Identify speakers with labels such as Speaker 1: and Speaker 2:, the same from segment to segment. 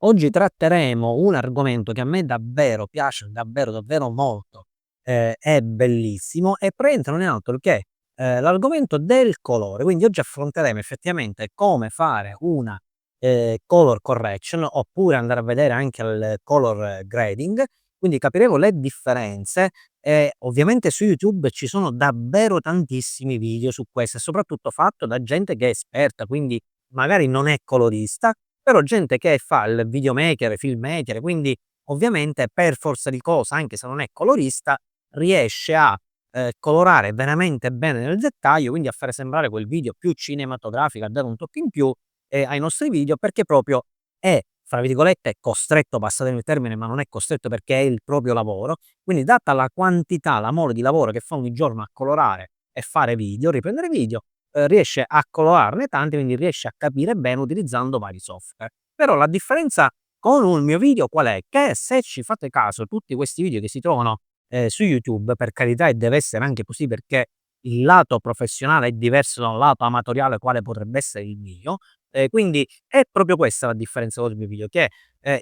Speaker 1: Oggi tratteremo un argomento che a me davvero piace, davvero, davvero molto, è bellissimo e praticamente non è altro che, l'argomento del colore. Quindi oggi affronteremo effettivamente come fare una, color correction, oppure andare a vedere anche il color grading, quindi capiremo le differenze e ovviamente su YouTube ci sono davvero tantissimi video su questo e soprattutto fatto da gente che è esperta, quindi magari non è colorista, però gente che fa il videomaker, filmmaker, quindi ovviamente per forza di cosa, anche se non è colorista, riesce a, colorare veramente bene nel dettaglio, quindi a fare sembrare quel video più cinematografico, a dare un tocco in più, ai nostri video, perché proprio è, fra virgolette, "costretto", passatemi il termine, ma non è costretto perché è il proprio lavoro. Quindi data la quantità, l'amore di lavoro che fa ogni giorno a colorare e fare video, riprendere video, riesce a colorarne tanti, quindi riesce a capire bene utilizzando vari software. Però la differenza con un mio video qual è? Che se ci fate caso tutti questi video che si trovano, su YouTube, per carità e deve essere anche così perché il lato professionale è diverso da un lato amatoriale quale potrebbe essere il mio, quindi è proprio questa la differenza con il mio video, che,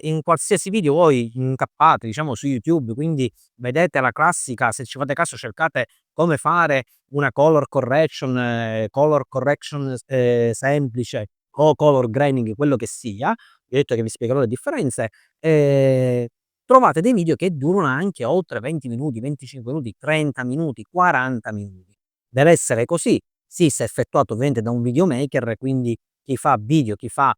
Speaker 1: in qualsiasi video voi incappate diciamo su YouTube, quindi vedete la classica, se ci fate caso cercate come fare una color correction semplice o color grading, quello che sia, vi ho detto che vi spiegherò le differenze, trovate dei video che durano anche oltre 20 minuti, 25 minuti, 30 minuti, 40 minuti. Deve essere così. Sì, se effettuato ovviamente da un videomaker, quindi chi fa video, chi fa,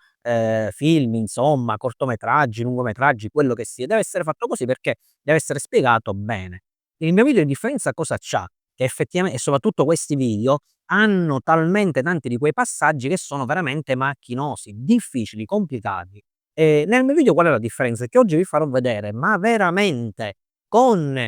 Speaker 1: film, insomma, cortometraggi, lungometraggi, quello che sia, deve essere fatto così perché deve essere spiegato bene. Il mio video di differenza cosa c'ha? Che e soprattutto questi video hanno talmente tanti di quei passaggi che sono veramente macchinosi, difficili, complicati. Nel mio video qual è la differenza? Che oggi vi farò vedere, ma veramente con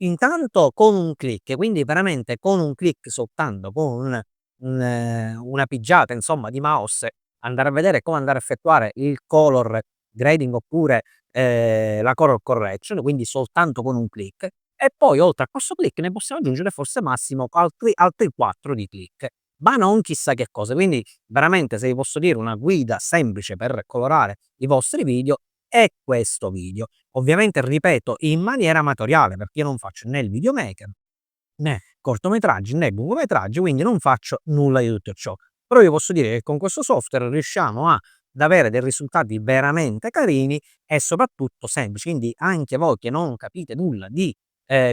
Speaker 1: intanto con un click, quindi veramente con un click soltanto, con una pigiata insomma di mouse, andare a vedere come andare a effettuare il color grading oppure, la color correction, quindi soltanto con un click. E poi oltre a questo click ne possiamo aggiungere forse massimo altri 4 di click, ma non chissà che cosa. Quindi veramente se vi posso dire una guida semplice per colorare i vostri video è questo video. Ovviamente ripeto in maniera amatoriale, perché io non faccio né il videomaker, né cortometraggi, né lungometraggi, quindi non faccio nulla di tutto ciò. Però vi posso dire che con questo software riusciamo ad avere dei risultati veramente carini e soprattutto semplici. Quindi anche voi che non capite nulla di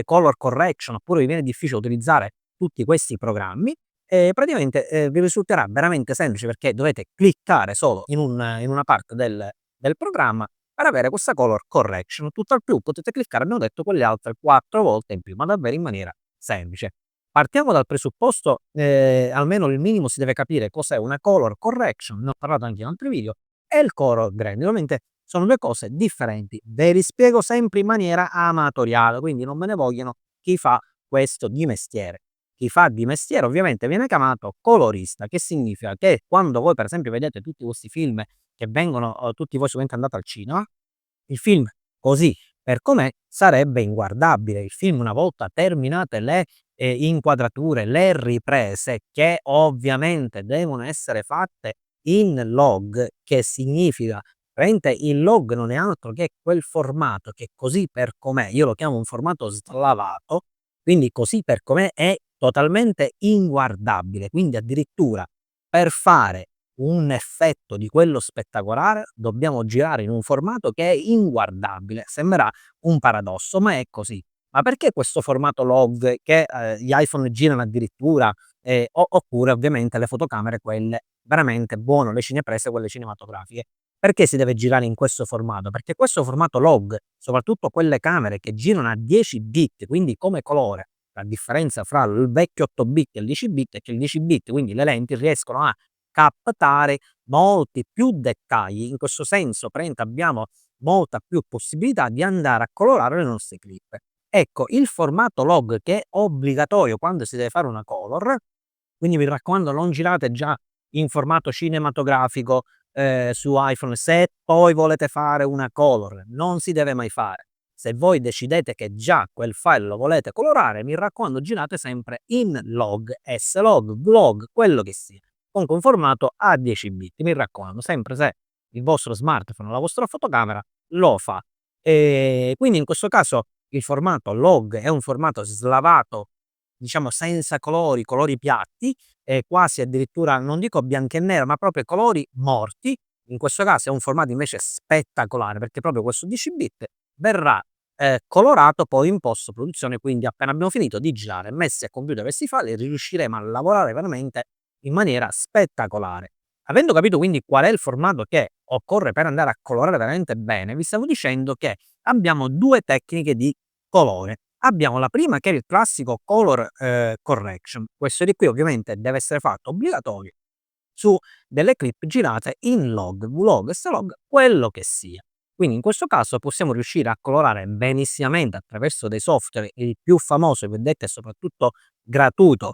Speaker 1: color correction oppure vi viene difficile utilizzare tutti questi programmi, praticamente, vi risulterà veramente semplice perché dovete cliccare solo in una parte del programma per avere questa color correction. Tutt'al più potete cliccare, abbiamo detto, quelle altre 4 volte in più, ma davvero in maniera semplice. Partiamo dal presupposto, almeno il minimo si deve capire cos'è una color correction, ne ho parlato anche in altri video, e il color grading. Ovviamente sono 2 cose differenti. Ve li spiego sempre in maniera amatoriale, quindi non me ne vogliano chi fa questo di mestiere. Chi fa di mestiere ovviamente viene chiamato colorista, che significa che quando voi per esempio vedete tutti questi film che vengono tutti voi sicuramente andate al cinema, il film così per com'è sarebbe inguardabile. Il film una volta terminate le, inquadrature, le riprese che ovviamente devono essere fatte in log, che significa praticamente il log non è altro che quel formato che così per com'è, io lo chiamo un formato slavato, quindi così per com'è è totalmente inguardabile. Quindi addirittura per fare un effetto di quello spettacolare dobbiamo girare in un formato che è inguardabile. Sembrerà un paradosso, ma è così. Ma perché questo formato log che, gli iPhone girano addirittura, oppure ovviamente le fotocamere quelle veramente buono, le cineprese, quelle cinematografiche. Perché si deve girare in questo formato? Perché questo formato log, soprattutto quelle camere che girano a 10 bit, quindi come colore, la differenza fra il vecchio 8 bit e il 10 bit è che il 10 bit, quindi le lenti riescono a captare molti più dettagli. In questo senso praticamente abbiamo molta più possibilità di andare a colorare le nostre clip. Ecco, il formato log che è obbligatorio quando si deve fare una color, quindi mi raccomando non girate già in formato cinematografico, su iPhone, se poi volete fare una color, non si deve mai fare. Se voi decidete che già quel file lo volete colorare, mi raccomando girate sempre in log, S-log, vlog, quello che sia, comunque un formato a 10 bit, mi raccomando, sempre se il vostro smartphone o la vostra fotocamera lo fa. Quindi in questo caso il formato log è un formato slavato, diciamo senza colori, colori piatti, quasi addirittura non dico bianco e nero, ma proprio colori morti. In questo caso è un formato invece spettacolare, perché proprio questo 10 bit verrà, colorato poi in post produzione, quindi appena abbiamo finito di girare, messi a computer questi file, riusciremo a lavorare veramente in maniera spettacolare. Avendo capito quindi qual è il formato che occorre per andare a colorare veramente bene, vi stavo dicendo che abbiamo 2 tecniche di colore. Abbiamo la prima che è il classico color, correction. Questo di qui ovviamente deve essere fatto obbligatorio su delle clip girate in log, vlog, s-log, quello che sia. Quindi in questo caso possiamo riuscire a colorare benissimamente attraverso dei software, il più famoso che vedete e soprattutto gratuito,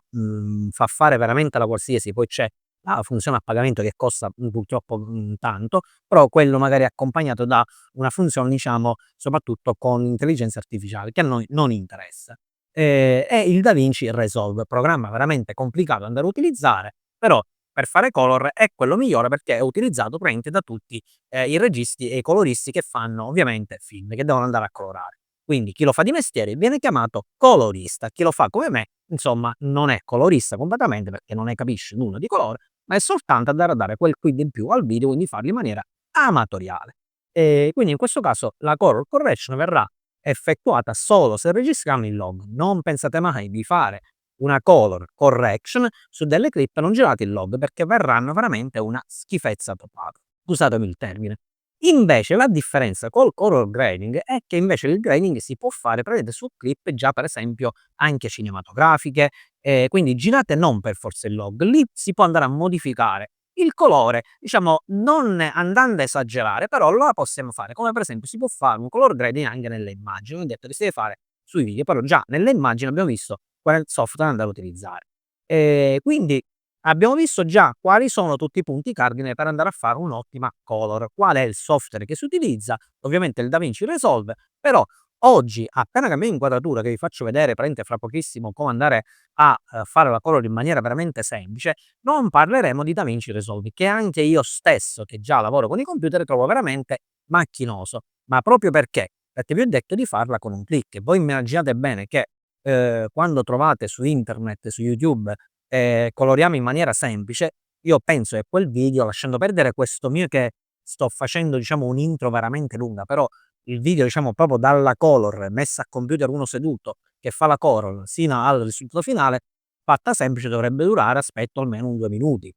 Speaker 1: fa fare veramente la qualsiasi, poi c'è la funzione a pagamento che costa, purtroppo, tanto, però quello magari accompagnato da una funzione diciamo soprattutto con intelligenza artificiale che a noi non interessa. È il DaVinci Resolve, programma veramente complicato da andare a utilizzare, però per fare color è quello migliore perché è utilizzato praticamente da tutti, i registi e i coloristi che fanno ovviamente film, che devono andare a colorare. Quindi chi lo fa di mestiere viene chiamato colorista, chi lo fa come me, insomma, non è colorista completamente perché non ne capisce nulla di colore, ma è soltanto andare a dare quel quid in più al video, quindi farlo in maniera amatoriale. Quindi in questo caso la color correction verrà effettuata solo se registriamo il log. Non pensate mai di fare una color correction su delle clip non girate in log perché verranno veramente una schifezza totale. Scusatemi il termine. Invece la differenza col color grading è che invece il grading si può fare praticamente su clip già per esempio anche cinematografiche, quindi girate non per forza in log, lì si può andare a modificare il colore, diciamo non andando a esagerare, però la possiamo fare, come per esempio si può fare un color grading anche nelle immagini, ho detto che si deve fare sui video, però già nelle immagini abbiamo visto qual è il software da andare a utilizzare. Quindi abbiamo visto già quali sono tutti i punti cardine per andare a fare un'ottima color. Qual è il software che si utilizza? Ovviamente il DaVinci Resolve, però oggi appena cambiamo inquadratura, che vi faccio vedere praticamente fra pochissimo come andare a, fare la color in maniera veramente semplice, non parleremo di DaVinci Resolve, che anche io stesso, che già lavoro con i computer, trovo veramente macchinoso. Ma proprio perché? Perché vi ho detto di farla con un click. Voi immaginate bene che quando trovate su internet, su YouTube, coloriamo in maniera semplice, io penso che quel video, lasciando perdere questo mio che sto facendo diciamo un intro veramente lunga, però il video diciamo proprio dalla color messa a computer uno seduto che fa la color sino al risultato finale, fatta semplice dovrebbe durare aspetto almeno un 2 minuti.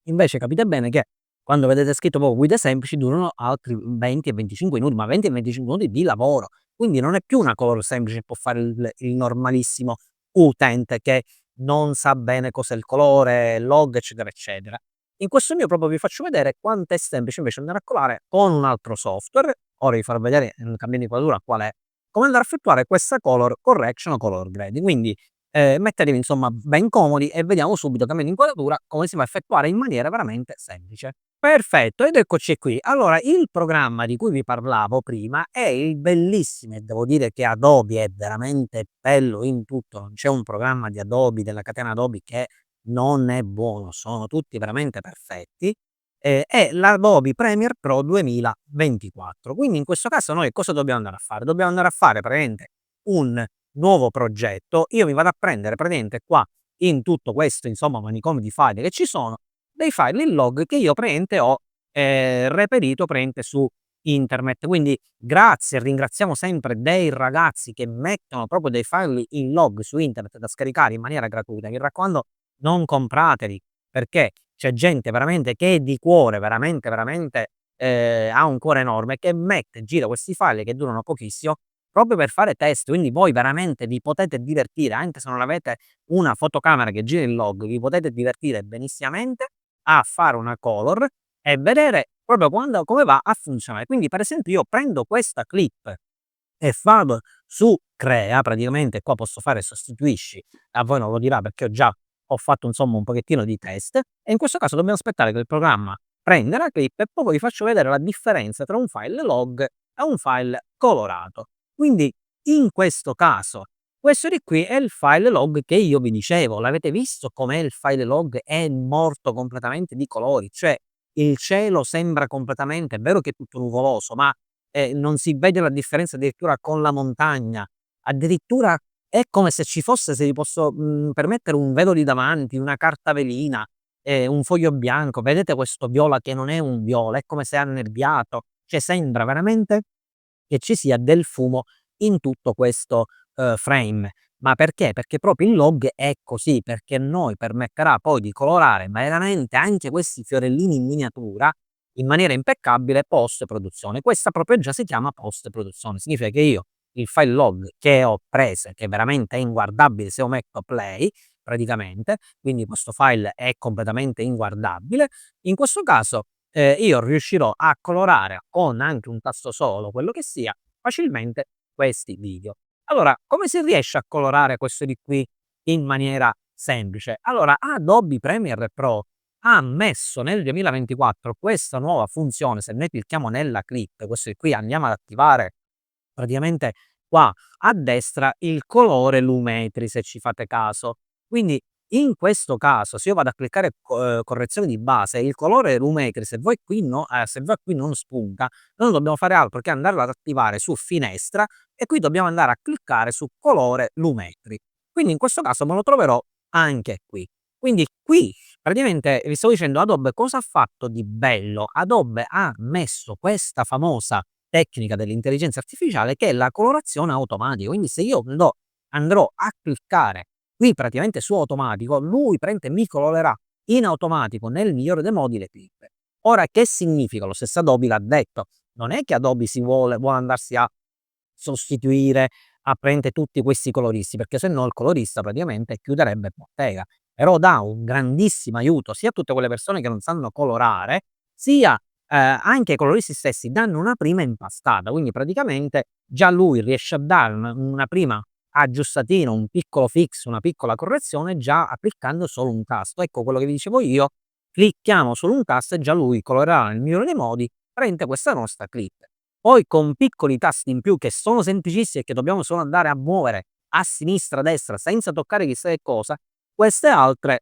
Speaker 1: Invece capite bene che quando vedete scritto proprio guide semplici durano altri 20 e 25 minuti, ma 20 e 25 minuti di lavoro. Quindi non è più una color semplice che può fare il normalissimo utente che non sa bene cos'è il colore, log, eccetera, eccetera. In questo mio proprio vi faccio vedere quanto è semplice invece andare a colare con un altro software. Ora vi farò vedere, cambiando inquadratura qual è, come andare a effettuare questa color correction o color grading. Quindi mettetevi insomma ben comodi e vediamo subito cambiando inquadratura come si va a effettuare in maniera veramente semplice. Perfetto, ed eccoci qui. Allora, il programma di cui vi parlavo prima è il bellissimo e devo dire che Adobe è veramente bello in tutto, non c'è un programma di Adobe, della catena Adobe che non è buono, sono tutti veramente perfetti, è l'Adobe Premiere Pro 2024. Quindi in questo caso noi cosa dobbiamo andare a fare? Dobbiamo andare a fare praticamente un nuovo progetto, io mi vado a prendere praticamente qua in tutto questo insomma manicomio di file che ci sono, dei file in log che io praticamente ho, reperito praticamente su internet. Quindi grazie e ringraziamo sempre dei ragazzi che mettono proprio dei file in log su internet da scaricare in maniera gratuita. Mi raccomando non comprateli, perché c'è gente veramente che è di cuore, veramente, veramente, ha un cuore enorme, che mette gira questi file che durano pochissimo proprio per fare test, quindi voi veramente vi potete divertire, anche se non avete una fotocamera che gira il log, vi potete divertire benissimamente a fare una color e vedere proprio quando come va a funzionare. Quindi per esempio io prendo questa clip e vado su crea, praticamente qua posso fare sostituisci, a voi non lo dirà perché ho fatto insomma un pochettino di test e in questo caso dobbiamo aspettare che il programma prenda la clip e poi vi faccio vedere la differenza tra un file log e un file colorato. Quindi in questo caso, questo di qui è il file log che io vi dicevo, l'avete visto com'è il file log? È morto completamente di colori, cioè il cielo sembra completamente è vero che è tutto nuvoloso, ma, non si vede la differenza addirittura con la montagna. Addirittura è come se ci fosse, se vi posso, permettere, un velo lì davanti, una carta velina, un foglio bianco. Vedete questo viola che non è un viola, è come se è annebbiato, cioè sembra veramente che ci sia del fumo in tutto questo, frame. Ma perché? Perché proprio il log è così, perché a noi permetterà poi di colorare veramente anche questi fiorellini in miniatura in maniera impeccabile post produzione. Questa proprio già si chiama post produzione. Significa che io il file log che ho preso, che veramente è inguardabile se io metto play praticamente, quindi questo file è completamente inguardabile, in questo caso, io riuscirò a colorare con anche un tasto solo, quello che sia, facilmente questi video. Allora, come si riesce a colorare questo di qui in maniera semplice? Allora, Adobe Premiere Pro ha messo nel 2024 questa nuova funzione, se noi clicchiamo nella clip, questo di qui andiamo ad attivare praticamente qua a destra il colore Lumetri, se ci fate caso. Quindi in questo caso, se io vado a cliccare correzione di base, il colore Lumetri, se voi qui non spunta, noi non dobbiamo fare altro che andarlo ad attivare su finestra e qui dobbiamo andare a cliccare su colore Lumetri. Quindi in questo caso me lo troverò anche qui. Quindi qui praticamente vi stavo dicendo Adobe cosa ha fatto di bello? Adobe ha messo questa famosa tecnica dell'intelligenza artificiale che è la colorazione automatica. Quindi se io andrò a cliccare qui praticamente su automatico, lui praticamente mi colorerà in automatico nel migliore dei modi le clip. Ora che significa? Lo stesso Adobe l'ha detto, non è che Adobe vuole andarsi a sostituire a praticamente tutti questi coloristi, perché se no il colorista praticamente chiuderebbe bottega. Però dà un grandissimo aiuto sia a tutte quelle persone che non sanno colorare, sia anche i coloristi stessi danno una prima impastata, quindi praticamente già lui riesce a dare una prima aggiustatina, un piccolo fix, una piccola correzione già applicando solo un tasto. Ecco quello che vi dicevo io, clicchiamo solo un tasto e già lui colorerà nel migliore dei modi praticamente questa nostra clip. Poi con piccoli tasti in più che sono semplicissimi e che dobbiamo solo andare a muovere a sinistra, a destra senza toccare chissà che cosa, queste altre,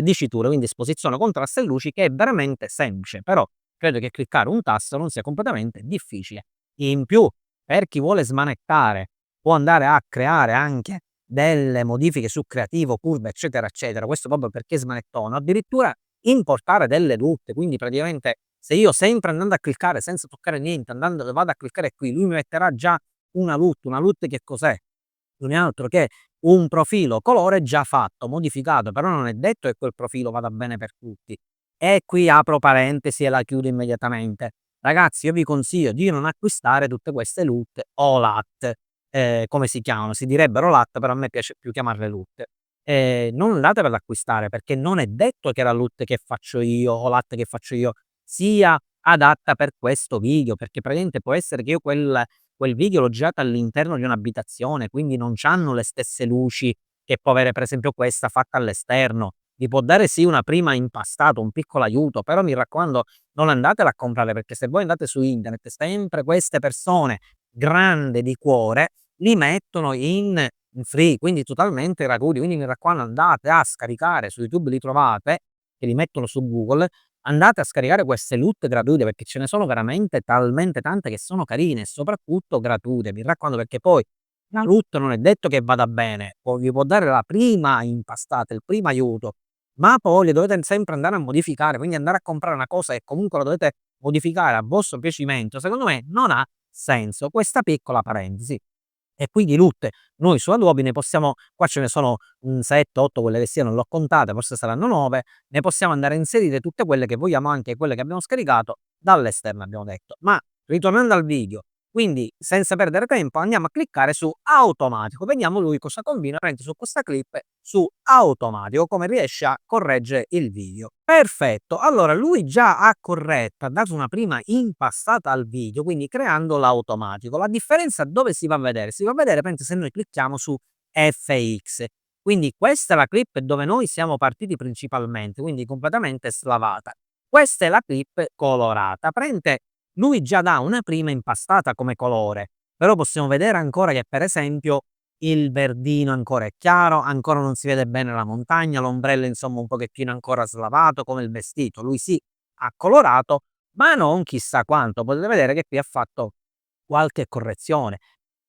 Speaker 1: diciture, quindi esposizione, contrasto e luci, che è veramente semplice, però credo che cliccare un tasto non sia completamente difficile. In più, per chi vuole smanettare, può andare a creare anche delle modifiche su creativo, curve, eccetera, eccetera. Questo proprio perché smanettone, o addirittura importare delle LUT, quindi praticamente se io sempre andando a cliccare senza toccare niente, vado a cliccare qui, lui mi metterà già una LUT che cos'è? Non è altro che un profilo colore già fatto, modificato, però non è detto che quel profilo vada bene per tutti. E qui apro parentesi e la chiudo immediatamente. Ragazzi, io vi consiglio di non acquistare tutte queste LUT o LUT, come si chiamano? Si direbbero LUT, però a me piace più chiamarle LUT. Non andatevele ad acquistare perché non è detto che la LUT che faccio io o LUT che faccio io sia adatta per questo video, perché praticamente può essere che io quel video l'ho girato all'interno di un'abitazione, quindi non c'hanno le stesse luci che può avere per esempio questa fatta all'esterno. Vi può dare sì una prima impastata, un piccolo aiuto, però mi raccomando non andatela a comprare, perché se voi andate su internet sempre queste persone grande di cuore li mettono in free, quindi totalmente gratuiti. Quindi mi raccomando andate a scaricare, su YouTube li trovate, che li mettono su Google, andate a scaricare queste LUT gratuite perché ce ne sono veramente talmente tante che sono carine e soprattutto gratuite. Mi raccomando perché poi la LUT non è detto che vada bene, vi può dare la prima impastata, il primo aiuto, ma poi le dovete sempre andare a modificare, quindi andare a comprare una cosa che comunque la dovete modificare a vostro piacimento, secondo me non ha senso. Questa piccola parentesi. E quindi LUT noi su Adobe ne possiamo qua ce ne sono, 7, 8 quelle che siano, non l'ho contate, forse saranno 9, ne possiamo andare a inserire tutte quelle che vogliamo, anche quelle che abbiamo scaricato dall'esterno abbiamo detto. Ma ritornando al video, quindi senza perdere tempo andiamo a cliccare su automatico, vediamo lui cosa combina praticamente su questa clip su automatico, come riesce a correggere il video. Perfetto, allora lui già ha corretto, ha dato una prima impastata al video, quindi creando l'automatico. La differenza dove si va a vedere? Si va a vedere praticamente se noi clicchiamo su FX. Quindi questa è la clip dove noi siamo partiti principalmente, quindi completamente slavata. Questa è la clip colorata. Praticamente lui già dà una prima impastata come colore, però possiamo vedere ancora che per esempio il verdino ancora è chiaro, ancora non si vede bene la montagna, l'ombrello insomma un pochettino ancora slavato come il vestito. Lui sì, ha colorato, ma non chissà quanto. Potete vedere che qui ha fatto qualche correzione.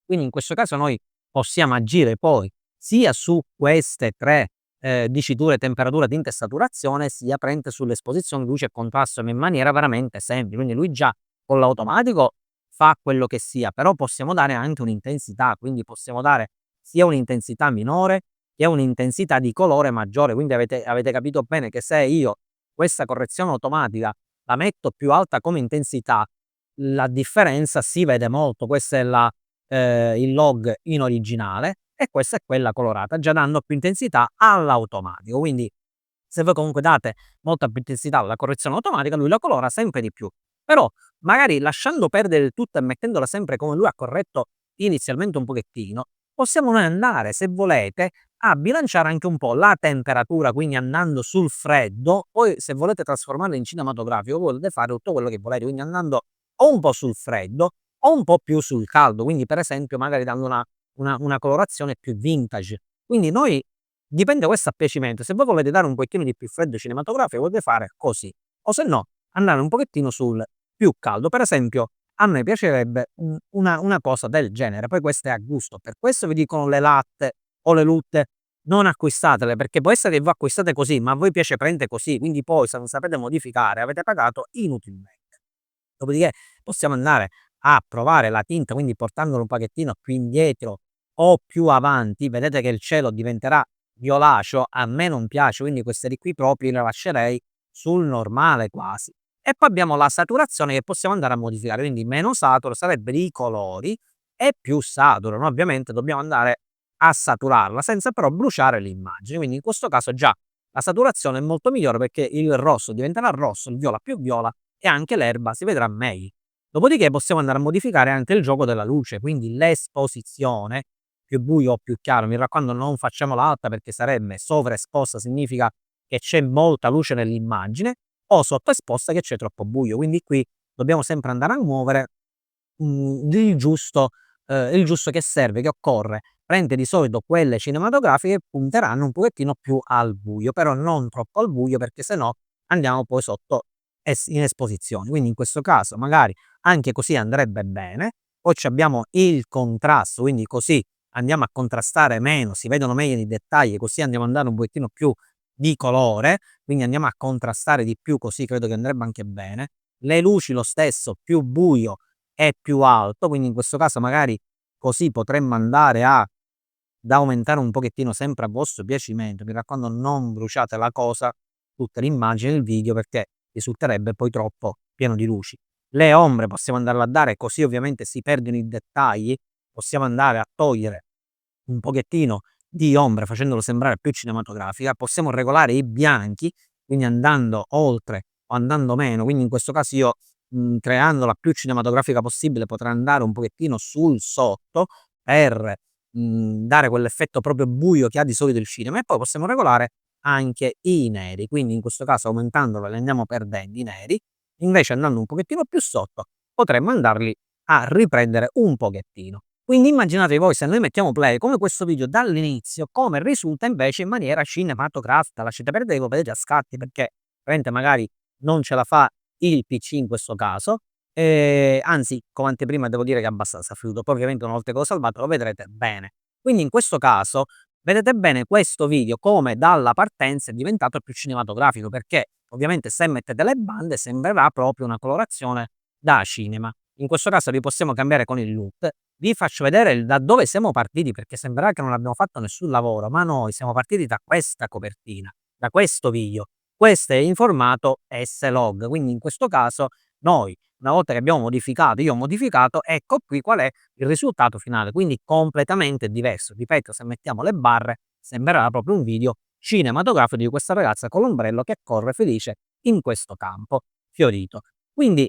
Speaker 1: Quindi in questo caso noi possiamo agire poi sia su queste 3, diciture temperatura, tinta e saturazione, sia praticamente sull'esposizione luce e contrasto, ma in maniera veramente semplice. Quindi lui già con l'automatico fa quello che sia, però possiamo dare anche un'intensità, quindi possiamo dare sia un'intensità minore che un'intensità di colore maggiore. Quindi avete capito bene che se io questa correzione automatica la metto più alta come intensità, la differenza si vede molto. Questa è il log in originale e questa è quella colorata, già dando più intensità all'automatico. Quindi se voi comunque date molta più intensità alla correzione automatica, lui la colora sempre di più. Però magari lasciando perdere il tutto e mettendola sempre come lui ha corretto inizialmente un pochettino, possiamo noi andare, se volete, a bilanciare anche un po' la temperatura, quindi andando sul freddo. Poi se volete trasformarla in cinematografico, voi potete fare tutto quello che volete, quindi andando o un po' sul freddo o un po' più sul caldo, quindi per esempio magari dando una colorazione più vintage. Quindi noi dipende questo a piacimento, se voi volete dare un pochettino di più freddo cinematografico potete fare così, o se no andare un pochettino sul più caldo. Per esempio a me piacerebbe una cosa del genere, poi questo è a gusto, per questo vi dicono le latte o le lutte non acquistatele, perché può essere che voi acquistate così, ma a voi piace prendere così, quindi poi se non sapete modificare avete pagato inutilmente. Dopodiché possiamo andare a provare la tinta, quindi portandolo un pochettino più indietro o più avanti, vedete che il cielo diventerà violaceo, a me non piace, quindi queste di qui proprio le lascerei sul normale quasi. E poi abbiamo la saturazione che possiamo andare a modificare, quindi meno saturo sarebbe i colori e più saturo. Noi ovviamente dobbiamo andare a saturarla senza però bruciare l'immagine, quindi in questo caso già la saturazione è molto migliore perché il rosso diventerà rosso, il viola più viola e anche l'erba si vedrà meglio. Dopodiché possiamo andare a modificare anche il gioco della luce, quindi l'esposizione, più buio o più chiaro. Mi raccomando, non facciamola alta perché sarebbe sovraesposta, significa che c'è molta luce nell'immagine, o sottoesposta che c'è troppo buio. Quindi qui dobbiamo sempre andare a muovere il giusto che serve, che occorre. Prende di solito quelle cinematografiche punteranno un pochettino più al buio, però non troppo al buio perché se no andiamo poi sotto in esposizione. Quindi in questo caso magari anche così andrebbe bene. Poi c'abbiamo il contrasto, quindi così andiamo a contrastare meno, si vedono meglio i dettagli, così andiamo a dare un pochettino più di colore, quindi andiamo a contrastare di più, così credo che andrebbe anche bene. Le luci lo stesso, più buio e più alto, quindi in questo caso magari così potremmo andare ad aumentare un pochettino sempre a vostro piacimento. Mi raccomando, non bruciate la cosa, tutta l'immagine del video, perché risulterebbe poi troppo pieno di luci. Le ombre possiamo andarle a dare, così ovviamente si perdono i dettagli. Possiamo andare a togliere un pochettino di ombra facendolo sembrare più cinematografica. Possiamo regolare i bianchi, quindi andando oltre o andando meno. Quindi in questo caso io, creandola più cinematografica possibile, potrei andare un pochettino sul sotto per dare quell'effetto proprio buio che ha di solito il cinema. E poi possiamo regolare anche i neri, quindi in questo caso aumentandolo li andiamo perdendo i neri, invece andando un pochettino più sotto potremmo andarli a riprendere un pochettino. Quindi immaginatevi voi, se noi mettiamo play come questo video dall'inizio, come risulta invece in maniera cinematografica. Lasciate perdere, lo vedete a scatti perché veramente magari non ce la fa il PC in questo caso. Anzi, come anteprima devo dire che è abbastanza fluido. Poi ovviamente una volta che l'ho salvato lo vedrete bene. Quindi in questo caso vedete bene questo video come dalla partenza è diventato più cinematografico, perché ovviamente se mettete le bande sembrerà proprio una colorazione da cinema. In questo caso li possiamo cambiare con il loop. Vi faccio vedere da dove siamo partiti, perché sembrerà che non abbiamo fatto nessun lavoro, ma noi siamo partiti da questa copertina, da questo video. Questo è in formato S-Log, quindi in questo caso noi, una volta che abbiamo modificato, io ho modificato, ecco qui qual è il risultato finale, quindi completamente diverso. Ripeto, se mettiamo le barre sembrerà proprio un video cinematografico di questa ragazza con l'ombrello che corre felice in questo campo fiorito. Quindi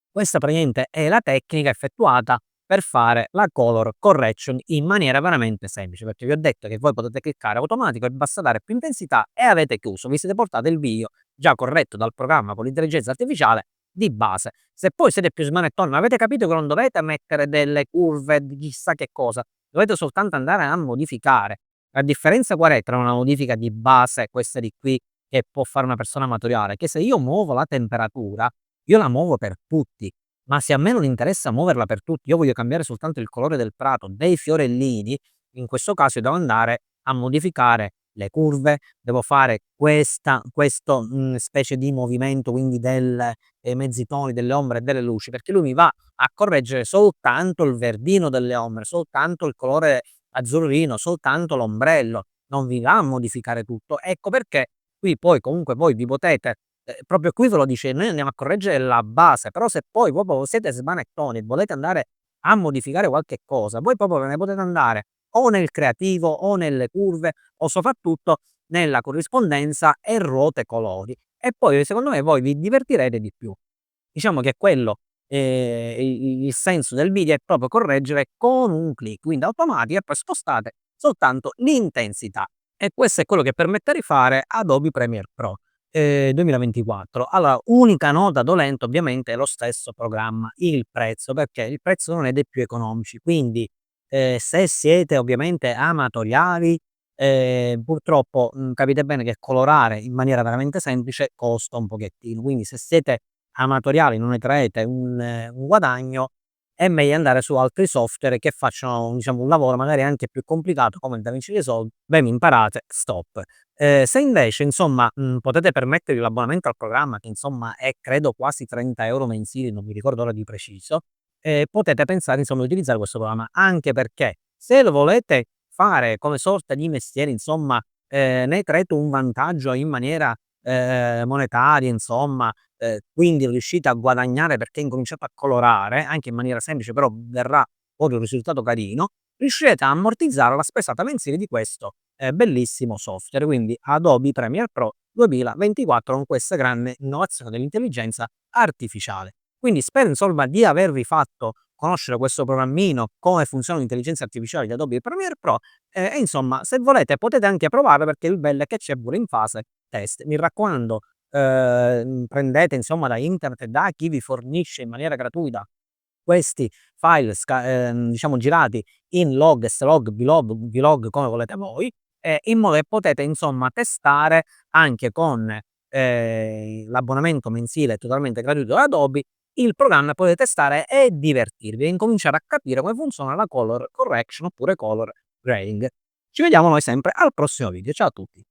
Speaker 1: questa praticamente è la tecnica effettuata per fare la color correction in maniera veramente semplice, perché vi ho detto che voi potete cliccare automatico e basta dare più intensità e avete chiuso, vi siete portati il video già corretto dal programma con l'intelligenza artificiale di base. Se poi siete più smanettoni, ma avete capito che non dovete mettere delle curve di chissà che cosa, dovete soltanto andare a modificare. La differenza qual è tra una modifica di base, questa di qui, che può fare una persona amatoriale, che se io muovo la temperatura, io la muovo per tutti, ma se a me non interessa muoverla per tutti, io voglio cambiare soltanto il colore del prato, dei fiorellini, in questo caso io devo andare a modificare le curve, devo fare questo, specie di movimento, quindi dei mezzi toni, delle ombre e delle luci, perché lui mi va a correggere soltanto il verdino delle ombre, soltanto il colore azzurrino, soltanto l'ombrello, non vi va a modificare tutto. Ecco perché qui poi comunque voi vi potete proprio qui ve lo dice, noi andiamo a correggere la base, però se poi proprio siete smanettoni e volete andare a modificare qualche cosa, voi proprio ve ne potete andare o nel creativo o nelle curve o soprattutto nella corrispondenza e ruote colori e poi secondo me voi vi divertirete di più. Diciamo che quello il senso del video è proprio correggere con un click, quindi automatico e poi spostate soltanto l'intensità. E questo è quello che permette di fare Adobe Premiere Pro, 2024. Allora, unica nota dolente ovviamente è lo stesso programma, il prezzo, perché il prezzo non è dei più economici, quindi, se siete ovviamente amatoriali, purtroppo, capite bene che colorare in maniera veramente semplice costa un pochettino, quindi se siete amatoriali non ne traete un guadagno, è meglio andare su altri software che facciano, diciamo, un lavoro magari anche più complicato come il DaVinci Resolve, ve mi imparate, stop. Se invece insomma, potete permettervi l'abbonamento al programma che insomma è credo quasi 30 € mensili, non mi ricordo ora di preciso, potete pensare insomma di utilizzare questo programma, anche perché se lo volete fare come sorta di mestiere insomma, ne traete un vantaggio in maniera, monetaria insomma, quindi riuscite a guadagnare perché incominciate a colorare, anche in maniera semplice, però verrà poi un risultato carino, riuscirete a ammortizzare la spesata mensile di questo, bellissimo software. Quindi Adobe Premiere Pro 2024 con questa grande innovazione dell'intelligenza artificiale. Quindi spero insomma di avervi fatto conoscere questo programmino, come funziona l'intelligenza artificiale di Adobe Premiere Pro, e insomma se volete potete anche provare perché il bello è che c'è pure in fase test. Mi raccomando, prendete insomma da internet e da chi vi fornisce in maniera gratuita questi file diciamo girati in log, slog, vlog, come volete voi, in modo che potete insomma testare anche con, l'abbonamento mensile totalmente gratuito da Adobe, il programma potete testare e divertirvi e incominciare a capire come funziona la color correction oppure color grading. Ci vediamo noi sempre al prossimo video. Ciao a tutti.